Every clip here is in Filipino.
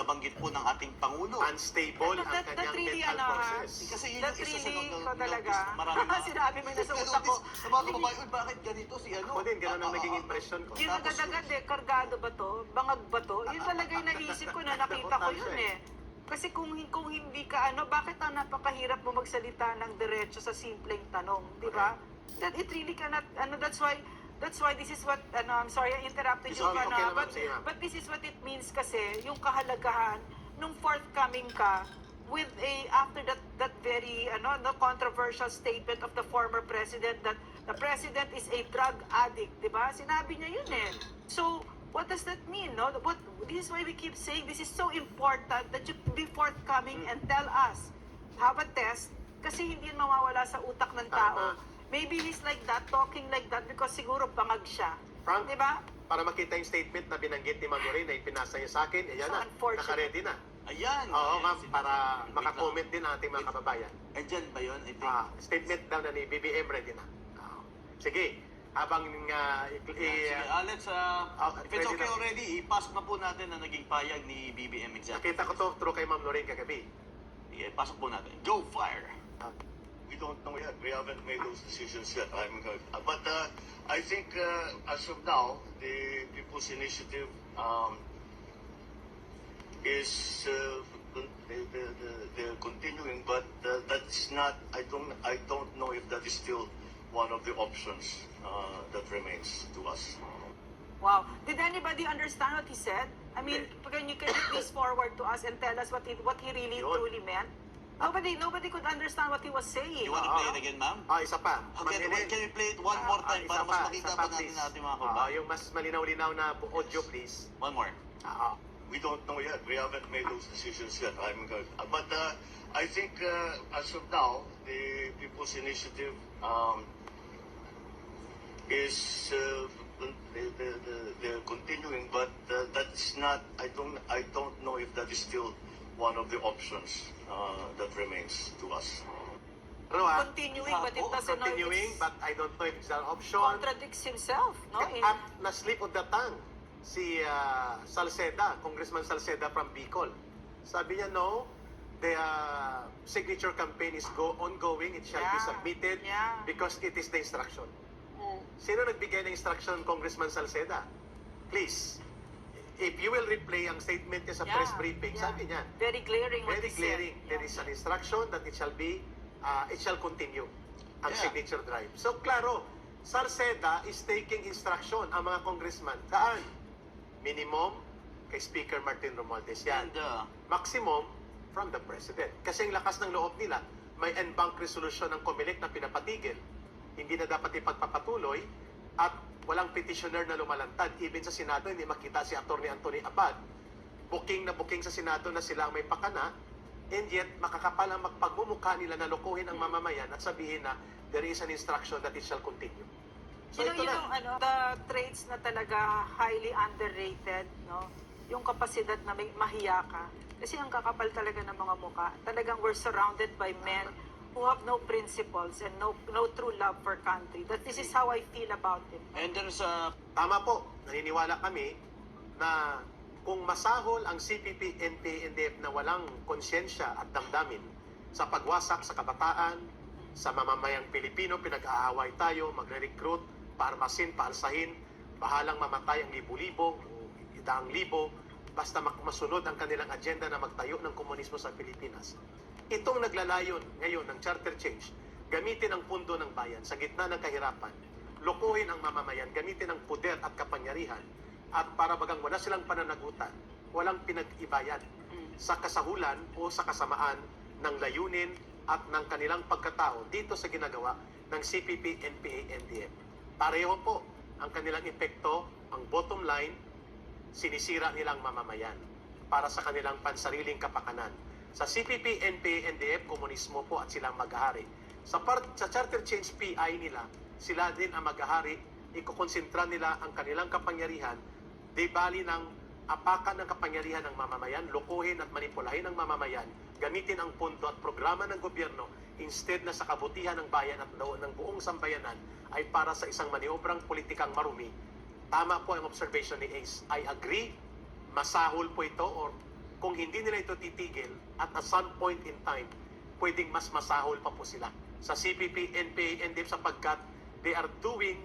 nabanggit po ng ating Pangulo. Unstable ang kanyang really, mental process. Kasi yun that yung isa sa really, nag- ko talaga. maraming mga... Sinabi mo yung nasa utak ko. Sa mga kababayan, "Uy, bakit ganito si ano?" Ako din, ganun ang naging impression ko. Yung agad-agad kargado ba to? Bangag ba to? Yun talaga yung naisip ko na nakita ko yun eh. Kasi kung hindi ka bakit ang napakahirap mo magsalita ng diretso sa simpleng tanong, di ba? That it really cannot, that's why this is what, I'm sorry, I interrupted you, Okay naman, but, sige, ma'am. but this is what it means kasi, yung kahalagahan, nung forthcoming ka, with after that very, no controversial statement of the former president that the president is a drug addict, di ba? Sinabi niya yun eh. So, what does that mean, no? This is why we keep saying this is so important that you be forthcoming and tell us, have a test, kasi hindi yun mawawala sa utak ng tao. Tama. Maybe he's like that, talking like that, because siguro bangag siya. Frank, Di ba? para makita yung statement na binanggit ni Ma'am Lorraine na ipinasa niya sa akin, ayan So na, unfortunate. naka-ready na. Ayan. Oo, ayan, ma'am, sinasabi. para Wait makakomment lang. din ang ating mga kababayan. Andyan ba yun? I think. Statement daw na ni BBM ready na. Sige, habang Sige, Alex, if it's ready okay na. already, ipasok na po natin ang naging payag ni BBM Executive. Nakita ko to through kay Ma'am Lorraine kagabi. Sige, pasok po natin. Go fire! We don't know yet. We haven't made those decisions yet. But I think as of now, the People's Initiative is they're continuing, but that's not. I don't know if that is still one of the options that remains to us. Wow. Did anybody understand what he said? I mean, can you please forward to us and tell us what he really Yun. truly meant? Nobody could understand what he was saying. You want to play it again, ma'am? Isa pa. Okay, Ma'am Lorraine. can we play it one more time Isa para mas pa, makita isa pa pa, natin please. natin mga kababayan? Yung mas malinaw-linaw na audio, please. One more. We don't know yet. We haven't made those decisions yet. But I think as of now, the People's Initiative is they're continuing, but that's not. I don't know if that is still one of the options that remains to us. Ano Continuing, but it doesn't know if Continuing, it's but I don't know if it's an option. contradicts himself, no? At na-slip of the tongue si Salceda, Congressman Salceda from Bicol. Sabi niya, no, the signature campaign is ongoing, it shall be Yeah, submitted yeah. because it is the instruction. Mm. Sino nagbigay ng instruction, Congressman Salceda? Please, if you will replay ang statement niya sa Yeah, press briefing, yeah. sabi niya, Very glaring what very he said. glaring, there Yeah. is an instruction that it shall be, it shall continue ang Yeah. signature drive. So, klaro, Salceda is taking instruction ang mga congressman. Saan? Minimum kay Speaker Martin Romualdez yan. And, Maximum from the President. Kasi ang lakas ng loob nila, may en banc resolution ng COMELEC na pinapatigil. Hindi na dapat ipagpapatuloy at walang petitioner na lumalantad. Even sa Senado, hindi makita si Atty. Anthony Abad. Booking na booking sa Senado na sila ang may pakana, and yet makakapal ang magpagmumukha nila na lokohin ang mamamayan at sabihin na there is an instruction that it shall continue. So ito na. The traits na talaga highly underrated, no? Yung kapasidad na may mahiya ka. Kasi ang kakapal talaga ng mga mukha. Talagang we're surrounded by men who have no principles and no true love for country. That this is how I feel about him. and there's a... Tama po, naniniwala kami na kung masahol ang CPP, NPA, NDF na walang konsyensya at damdamin sa pagwasak sa kabataan, sa mamamayang Pilipino, pinag-aaway tayo, magre-recruit, paarmasin, paalsahin, bahalang mamatay ang libo-libo, o daang libo, basta masunod ang kanilang agenda na magtayo ng komunismo sa Pilipinas. Itong naglalayon ngayon ng charter change, gamitin ang pundo ng bayan sa gitna ng kahirapan, lokohin ang mamamayan, gamitin ang puder at kapangyarihan, at para bagang wala silang pananagutan, walang pinag-ibayan sa kasahulan o sa kasamaan ng layunin at ng kanilang pagkatao dito sa ginagawa ng CPP, NPA, NDF. Pareho po ang kanilang epekto, ang bottom line, sinisira nilang mamamayan para sa kanilang pansariling kapakanan. Sa CPP, NPA, NDF, komunismo po at silang maghahari. Sa charter change PI nila, sila din ang maghahari, ikukonsentra nila ang kanilang kapangyarihan, di bali ng apakan ng kapangyarihan ng mamamayan, lokohin at manipulahin ng mamamayan, gamitin ang pondo at programa ng gobyerno instead na sa kabutihan ng bayan at ng buong sambayanan ay para sa isang maniobrang politikang marumi. Tama po ang observation ni Ace. I agree, masahol po ito or kung kung hindi nila ito titigil, at some point in time, pwedeng mas masahol pa po sila sa CPP, NPA, NDF sapagkat they are doing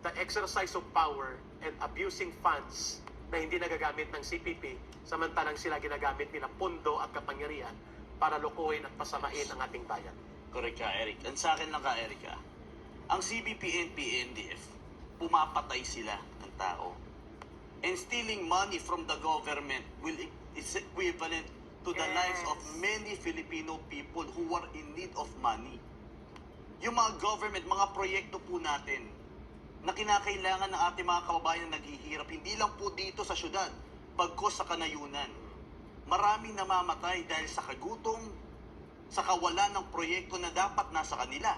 the exercise of power and abusing funds na hindi nagagamit ng CPP, samantalang sila ginagamit nila pondo at kapangyarihan para lokohin at pasamain ang ating bayan. Correct ka, Eric. And sa akin lang ka, Eric, ang CBP, NPA, NDF, pumapatay sila ng tao. And stealing money from the government is equivalent to the Yes. lives of many Filipino people who are in need of money. Yung mga government, mga proyekto po natin na kinakailangan ng ating mga kababayan na naghihirap, hindi lang po dito sa syudad, bagkos sa kanayunan. Maraming namamatay dahil sa kagutom, sa kawalan ng proyekto na dapat nasa kanila.